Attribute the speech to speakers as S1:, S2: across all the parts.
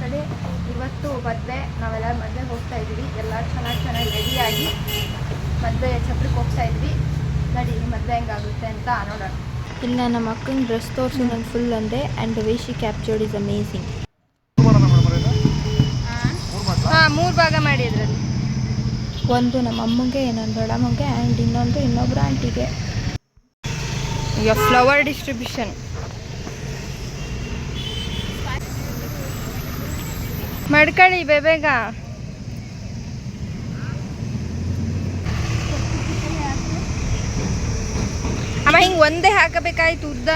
S1: ನೋಡಿ ಇವತ್ತು ಮದುವೆ, ನಾವೆಲ್ಲ ಮದುವೆಗೆ ಹೋಗ್ತಾ ಇದ್ವಿ. ಎಲ್ಲ ಚೆನ್ನಾಗಿ ರೆಡಿಯಾಗಿ ಮದುವೆ ಛತ್ರಕ್ಕೆ ಹೋಗ್ತಾ ಇದ್ವಿ. ನೋಡಿ ಮದುವೆ ಹೆಂಗಾಗುತ್ತೆ ಅಂತ ನೋಡೋಣ. ಇಲ್ಲ ನಮ್ಮ ಅಕ್ಕನ ಡ್ರೆಸ್ ತೋರಿಸಿ ನಂಗೆ ಫುಲ್ ಅಂದೆ and the way she captured is amazing. ಹಾಂ 3 ಭಾಗ ಮಾಡಿ ಅದರಲ್ಲಿ. ಒಂದು ನಮ್ಮ ಅಮ್ಮಗೆ, ಇನ್ನೊಂದು ದೊಡ್ಡಮ್ಮಗೆ ಆ್ಯಂಡ್ ಇನ್ನೊಬ್ಬರು ಆಂಟಿಗೆ. ಈಗ ಫ್ಲವರ್ ಡಿಸ್ಟ್ರಿಬ್ಯೂಷನ್ ಮಾಡ್ಕೊಳ್ಳಿ ಬೇಗ. ಅಮ್ಮ ಹಿಂಗೆ ಒಂದೇ ಹಾಕಬೇಕಾಯ್ತು ಉದ್ದ.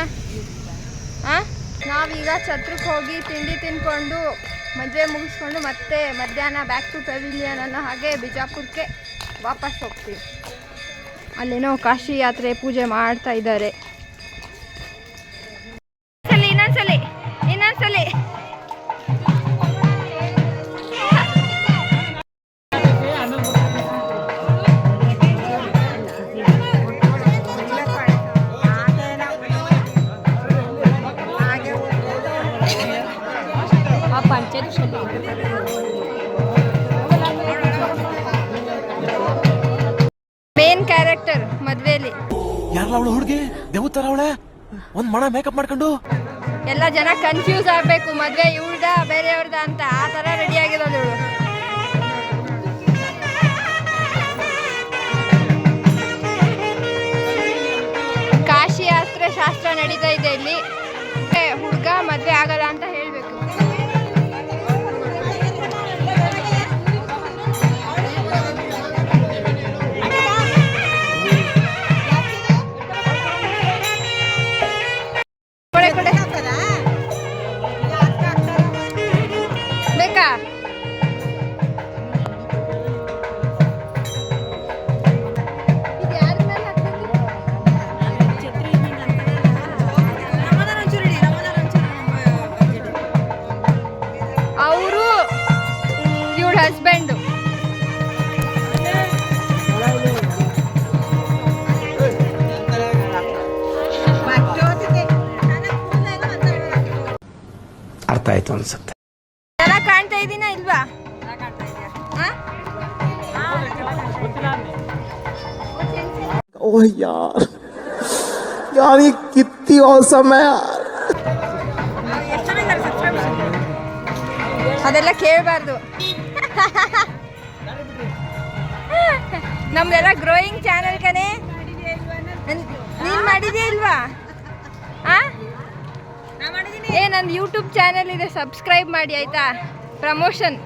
S1: ನಾವೀಗ ಛತ್ರಕ್ಕೆ ಹೋಗಿ ತಿಂಡಿ ತಿನ್ಕೊಂಡು ಮದುವೆ ಮುಗಿಸ್ಕೊಂಡು ಮತ್ತೆ ಮಧ್ಯಾಹ್ನ ಬ್ಯಾಕ್ ಟು ಪೆವಿಲಿಯನ್ ಅನ್ನೋ ಹಾಗೆ ಬಿಜಾಪುರಕ್ಕೆ ವಾಪಸ್ ಹೋಗ್ತೀವಿ. ಅಲ್ಲೇನೋ ಕಾಶಿ ಯಾತ್ರೆ ಪೂಜೆ ಮಾಡ್ತಾ ಇದ್ದಾರೆ. ಇನ್ನೊಂದ್ಸಲಿ ಮೇನ್ ಕ್ಯಾರೆಕ್ಟರ್ ಮದ್ವೆಲಿ
S2: ಯಾರಲ್ಲ ಅವಳು ಹುಡುಗಿ ದೇವತರ ಅವಳೆ ಒಂದ್ ಮಣ ಮೇಕಪ್ ಮಾಡ್ಕೊಂಡು
S1: ಎಲ್ಲ ಜನ ಕನ್ಫ್ಯೂಸ್ ಆಗ್ಬೇಕು ಮದ್ವೆ ಇವಳ್ದ ಬೇರೆಯವ್ರದ ಅಂತ. ಆ ತರ ರೆಡಿ ಆಗಿರೋದು ಇವಳು. ಕಾಶಿ ಯಾತ್ರೆ ಶಾಸ್ತ್ರ ನಡೀತಾ ಇದೆ ಇಲ್ಲಿ. ಹುಡುಗ ಮದ್ವೆ ಆಗಲ್ಲ ಅಂತ ಹೇಳ್ಬೇಕು. ಬೇಕಾ ಅವರು ಇವಳ ಹಸ್ಬೆಂಡು.
S2: ಅರ್ಥ ಆಯ್ತು ಅನ್ಸುತ್ತೆ.
S1: ಚೆನ್ನಾಗಿ ಕಾಣ್ತಾ ಇದ್ದೀನ ಇಲ್ವಾ?
S2: ओह यार यार ये कितनी औसम है यार.
S1: ಅದೆಲ್ಲ ಕೇಳಬಾರ್ದು. ನಮ್ದೆಲ್ಲ ಗ್ರೋಯಿಂಗ್ ಚಾನಲ್ ಕಣೆ. ನೀನ್ ಮಾಡಿದ್ಯಾ ಇಲ್ವಾ? ನನ್ನ ಯೂಟ್ಯೂಬ್ ಚಾನಲ್ ಇದೆ, ಸಬ್ಸ್ಕ್ರೈಬ್ ಮಾಡಿ ಆಯ್ತಾ? ಪ್ರಮೋಷನ್.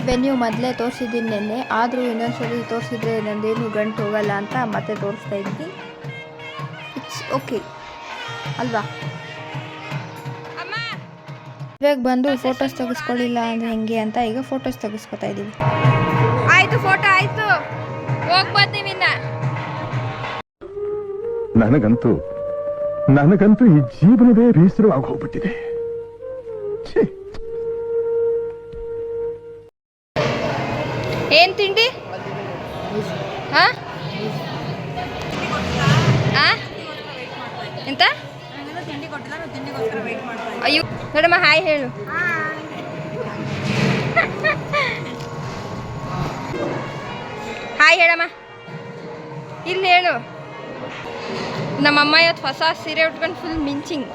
S1: ವೆನ್ಯೂ ಮೊದಲೇ ತೋರಿಸಿದ್ದೀನಿ ನೆನ್ನೆ, ಆದರೂ ಇನ್ನೊಂದ್ಸಲಿ ತೋರಿಸಿದ್ರೆ ನಂದೇನು ಗಂಟು ಹೋಗಲ್ಲ ಅಂತ ಮತ್ತೆ ತೋರಿಸ್ತಾ ಇದ್ದೀನಿ. ಇಟ್ಸ್ ಓಕೆ ಅಲ್ವಾ? ಇವಾಗ ಬಂದು ಫೋಟೋಸ್ ತೆಗೆಸ್ಕೊಳ್ಳಿಲ್ಲ ಅಂದರೆ ಹೆಂಗೆ ಅಂತ ಈಗ ಫೋಟೋಸ್ ತೆಗೆಸ್ಕೊತಾ ಇದ್ದೀವಿ. ಆಯಿತು, ಫೋಟೋ ಆಯಿತು, ಹೋಗ್ಬರ್ತೀವಿ.
S3: ನನಗಂತೂ ಈ ಜೀವನವೇ ಬೇಸರವಾಗಿ ಹೋಗ್ಬಿಟ್ಟಿದೆ.
S1: ಏನ್ ತಿಂಡಿ? ಎಂತ ಅಯ್ಯೋ ನೋಡಮ್ಮ, ಹಾಯ್ ಹೇಳು. ಹಾಯ್ ಹೇಳಮ್ಮ, ಇಲ್ಲಿ ಹೇಳು. ನಮ್ಮಮ್ಮ ಇವತ್ತು ಹೊಸ ಸೀರೆ ಉಟ್ಕೊಂಡು ಫುಲ್ ಮಿಂಚಿಂಗ್.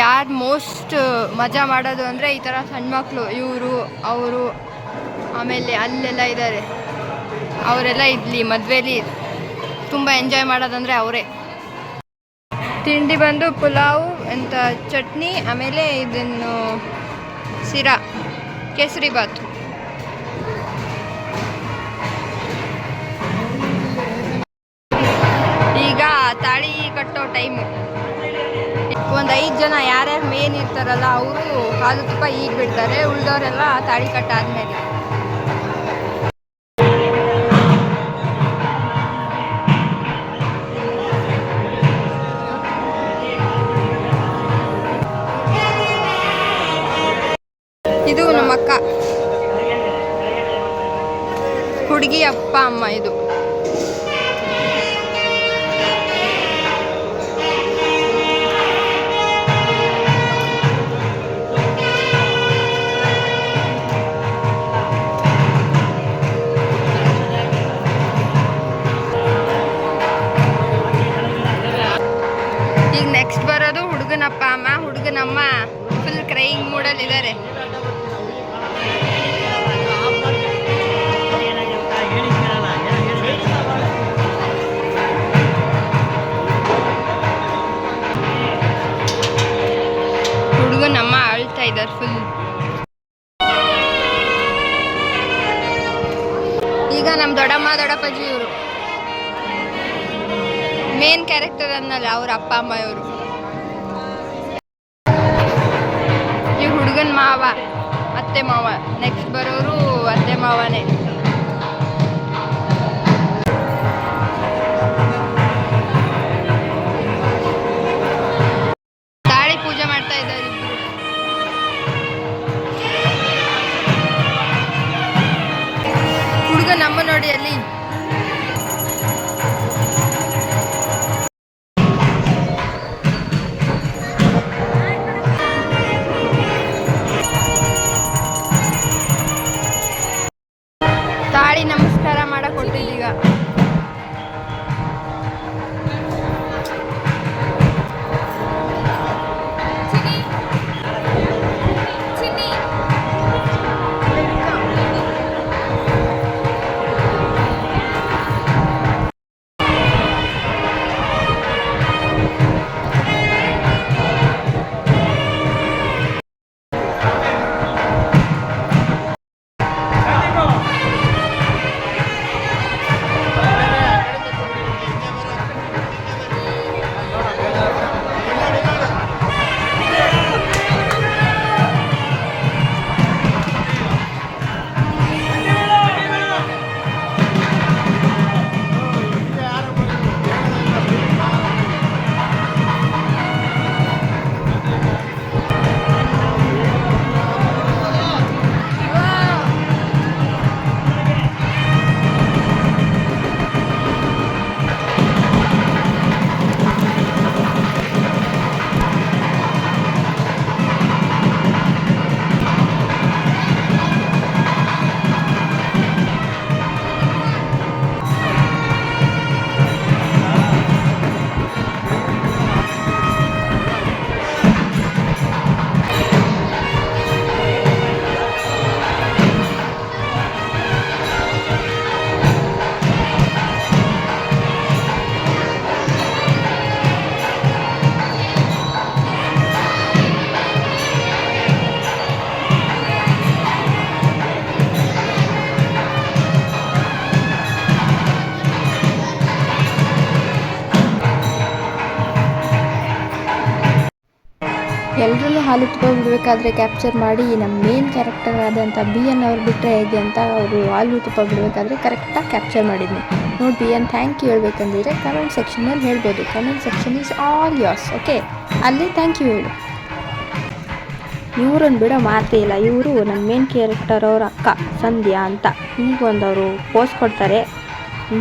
S1: ಯಾರು ಮೋಸ್ಟ್ ಮಜಾ ಮಾಡೋದು ಅಂದರೆ ಈ ಥರ ಸಣ್ಣ ಮಕ್ಕಳು, ಇವರು ಅವರು ಆಮೇಲೆ ಅಲ್ಲೆಲ್ಲ ಇದ್ದಾರೆ, ಅವರೆಲ್ಲ ಇಲ್ಲಿ ಮದುವೆಲಿ ತುಂಬ ಎಂಜಾಯ್ ಮಾಡೋದಂದರೆ ಅವರೇ. ತಿಂಡಿ ಬಂದು ಪುಲಾವ್ ಅಂತ ಚಟ್ನಿ, ಆಮೇಲೆ ಇದನ್ನು ಸಿರಾ ಕೇಸರಿ ಬಾತ್. ಈಗ ತಾಳಿ ಕಟ್ಟೋ ಟೈಮು. ಒಂದು 5 ಜನ ಯಾರ್ಯಾರು ಮೇನ್ ಇರ್ತಾರಲ್ಲ ಅವರು ಹಾಲು ತುಪ್ಪ ಈಗ ಬಿಡ್ತಾರೆ, ಉಳಿದವರೆಲ್ಲ ತಾಳಿ ಕಟ್ಟಾದ್ಮೇಲೆ. ಇದು ನಮ್ಮ ಅಕ್ಕ, ಹುಡುಗಿ ಅಪ್ಪ ಅಮ್ಮ. ಇದು ಅಮ್ಮ ಫುಲ್ ಕ್ರೈಯಿಂಗ್ ಮೂಡಲ್ಲಿ ಇದ್ದಾರೆ. ಹುಡುಗನಮ್ಮ ಅಳ್ತಾ ಇದ್ದಾರೆ ಫುಲ್. ಈಗ ನಮ್ಮ ದೊಡ್ಡಮ್ಮ ದೊಡ್ಡಪ್ಪಾಜಿ ಇವರು ಮೇನ್ ಕ್ಯಾರೆಕ್ಟರ್ ಅನ್ನಲ್ಲ, ಅವ್ರ ಅಪ್ಪ ಅಮ್ಮ ಇವರು. ಈ ಹುಡುಗನ ಮಾವ, ಅತ್ತೆ ಮಾವ. ನೆಕ್ಸ್ಟ್ ಬರೋರು ಅತ್ತೆ ಮಾವನೇ. ತಾಳಿ ಪೂಜೆ ಮಾಡ್ತಾ ಇದ್ದಾರೆ ಇಬ್ರು. ಹುಡುಗ ನಮ್ಮ ನೋಡಿ ಅಲ್ಲಿ. ತಾಳಿ ನಮಸ್ಕಾರ ಮಾಡಕ್ ಕೊಟ್ಟಿದ್ದೀಗ. ಎಲ್ಲರಲ್ಲೂ ಹಾಲು ತುಪ್ಪ ಬಿಡಬೇಕಾದ್ರೆ ಕ್ಯಾಪ್ಚರ್ ಮಾಡಿ ನಮ್ಮ ಮೇನ್ ಕ್ಯಾರೆಕ್ಟರ್ ಆದಂಥ ಬಿ ಎನ್ ಅವ್ರು ಬಿಟ್ಟರೆ ಹೇಗೆ ಅಂತ ಅವರು ಹಾಲು ತುಪ್ಪ ಬಿಡಬೇಕಾದ್ರೆ ಕರೆಕ್ಟಾಗಿ ಕ್ಯಾಪ್ಚರ್ ಮಾಡಿದ್ನಿ. ನೋಡಿ ಬಿ ಎನ್ ಥ್ಯಾಂಕ್ ಯು ಹೇಳ್ಬೇಕಂದಿದ್ರೆ ಕಮೆಂಟ್ ಸೆಕ್ಷನಲ್ಲಿ ಹೇಳ್ಬೋದು. Comment section is all yours. Okay, ಅಲ್ಲಿ ಥ್ಯಾಂಕ್ ಯು ಹೇಳು. ಇವ್ರನ್ನ ಬಿಡೋ ಮಾತೇ ಇಲ್ಲ. ಇವರು ನನ್ನ ಮೇನ್ ಕ್ಯಾರೆಕ್ಟರ್ ಅವ್ರ ಅಕ್ಕ ಸಂಧ್ಯಾ ಅಂತ. ಈಗ ಒಂದವರು ಪೋಸ್ ಕೊಡ್ತಾರೆ,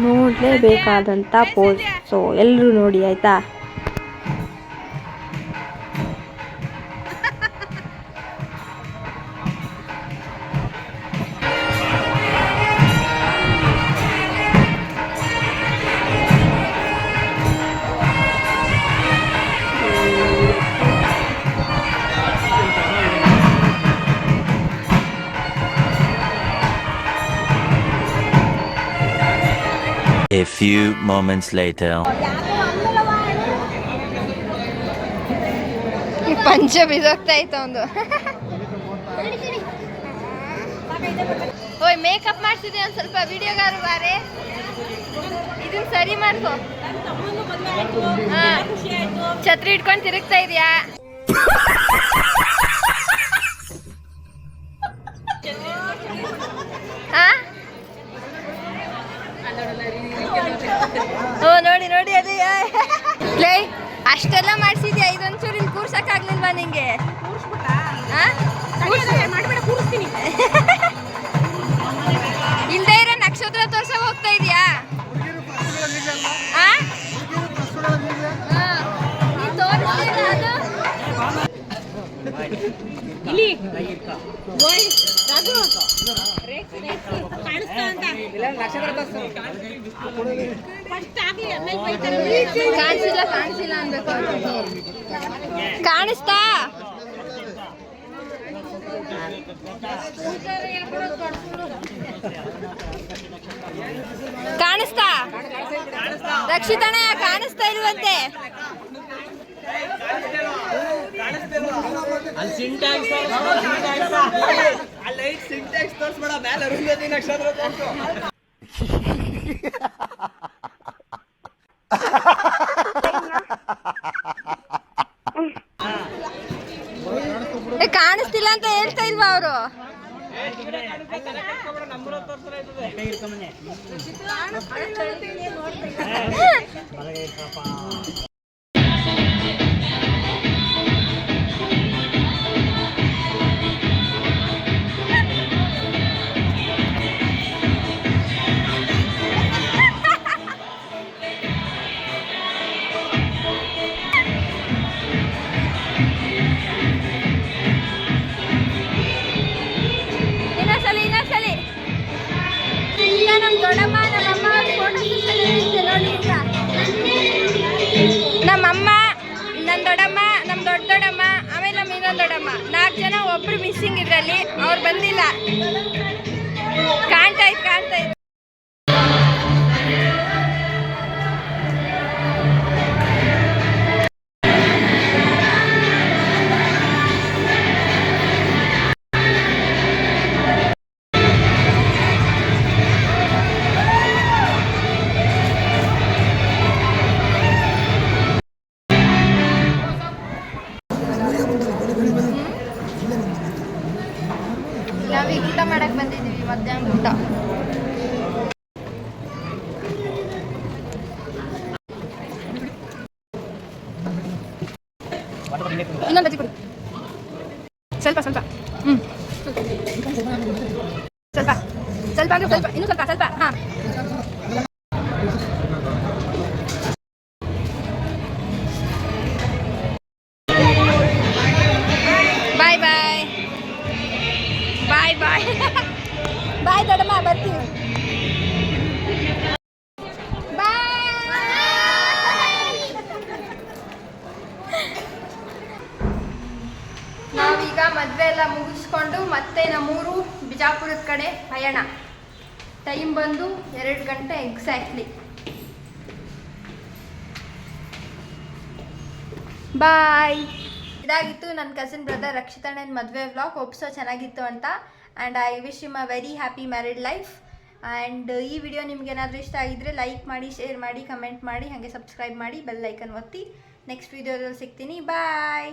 S1: ನೋಡಲೇಬೇಕಾದಂಥ ಪೋಸ್. ಸೊ ಎಲ್ಲರೂ ನೋಡಿ ಆಯಿತಾ.
S4: A few moments later.
S1: ಪಂಚ ಬಿದೋಗ್ತಾ ಇತ್ತು ಒಂದು. ಓಯ್ ಮೇಕಪ್ ಮಾಡಿಸಿದೆ ಒಂದು ಸ್ವಲ್ಪ ವಿಡಿಯೋಗಾರು ಬಾರೆ, ಇದನ್ನ ಸರಿ ಮಾಡ್ಕೋ. ಛತ್ರಿ ಇಟ್ಕೊಂಡು ತಿರುಗ್ತಾ ಇದೆಯಾ? ಓ ನೋಡಿ ನೋಡಿ ಅದೇ ಲೇ, ಅಷ್ಟೆಲ್ಲ ಮಾಡಿಸಿದ್ಯಾ, ಇದೊಂಚೂರು ಇಲ್ಲಿ ಕೂರ್ಸಕ್ಕಾಗ್ಲಿಲ್ವಾ ನಿಂಗೆ? ಇಲ್ದೇ ಇರೋ ನಕ್ಷತ್ರ ತೋರ್ಸಕ್ ಹೋಗ್ತಾ ಇದೀಯಾ? ಕಾಣಿಸಿಲ್ಲ ಅನ್ಬೇಕು. ಕಾಣಿಸ್ತಾ ಕಾಣಿಸ್ತಾ ರಕ್ಷಿತಣ್ಣ ಕಾಣಿಸ್ತಾ ಇಲ್ವಂತೆ. ಕಾಣಿಸ್ತಿಲ್ಲ ಅಂತ ಹೇಳ್ತಾ ಇಲ್ವಾ ಅವರು? ನಮ್ಮಮ್ಮ, ನನ್ನ ದೊಡ್ಡಮ್ಮ, ನಮ್ಮ ದೊಡ್ಡ ದೊಡ್ಡಮ್ಮ, ಆಮೇಲೆ ನಮ್ಮ ಇನ್ನೊಂದು ದೊಡ್ಡಮ್ಮ, 4 ಜನ. ಒಬ್ರು ಮಿಸ್ಸಿಂಗ್ ಇದ್ರಲ್ಲಿ, ಅವ್ರು ಬಂದಿಲ್ಲ. ಕಾಣ್ತಾ ಇತ್ತು. ನಾವೀಗ ಊಟ ಮಾಡಕ್ ಬಂದಿದ್ದೀವಿ, ಮಧ್ಯಾಹ್ನ ಊಟ. ಇನ್ನೊಂದು ಬಜ್ಜಿ ಕೊಡಿ, ಸ್ವಲ್ಪ ಸ್ವಲ್ಪ. ಸ್ವಲ್ಪ ಅಂದ್ರೆ ಸ್ವಲ್ಪ, ಇನ್ನೂ ಸ್ವಲ್ಪ. ಹಾಂ, ಬಾಯ್ ಬಾಯ್ ದೊಡ್ಡಮ್ಮ, ಬರ್ತೀವಿ. ನಾವೀಗ ಮದುವೆ ಎಲ್ಲ ಮುಗಿಸ್ಕೊಂಡು ಮತ್ತೆ ನಮ್ಮೂರು ಬಿಜಾಪುರದ ಕಡೆ ಪಯಣ. ಟೈಮ್ ಬಂದು 2 ಗಂಟೆ ಎಕ್ಸಾಕ್ಟ್ಲಿ. ಬಾಯ್. ಇದಾಗಿತ್ತು ನನ್ನ ಕಸಿನ್ ಬ್ರದರ್ ರಕ್ಷಿತಣ್ಣನ ಮದುವೆ ವ್ಲಾಗ್. ಹೋಪ್ಸೋ ಚೆನ್ನಾಗಿತ್ತು ಅಂತ. And I wish him a very happy married life. And ಈ ವಿಡಿಯೋ ನಿಮ್ಗೆ ಏನಾದರೂ ಇಷ್ಟ ಆಗಿದ್ದರೆ ಲೈಕ್ ಮಾಡಿ, ಶೇರ್ ಮಾಡಿ, ಕಮೆಂಟ್ ಮಾಡಿ, ಹಾಗೆ ಸಬ್ಸ್ಕ್ರೈಬ್ ಮಾಡಿ, ಬೆಲ್ ಐಕನ್ ಒತ್ತಿ. ನೆಕ್ಸ್ಟ್ ವಿಡಿಯೋದಲ್ಲಿ ಸಿಗ್ತೀನಿ. ಬಾಯ್.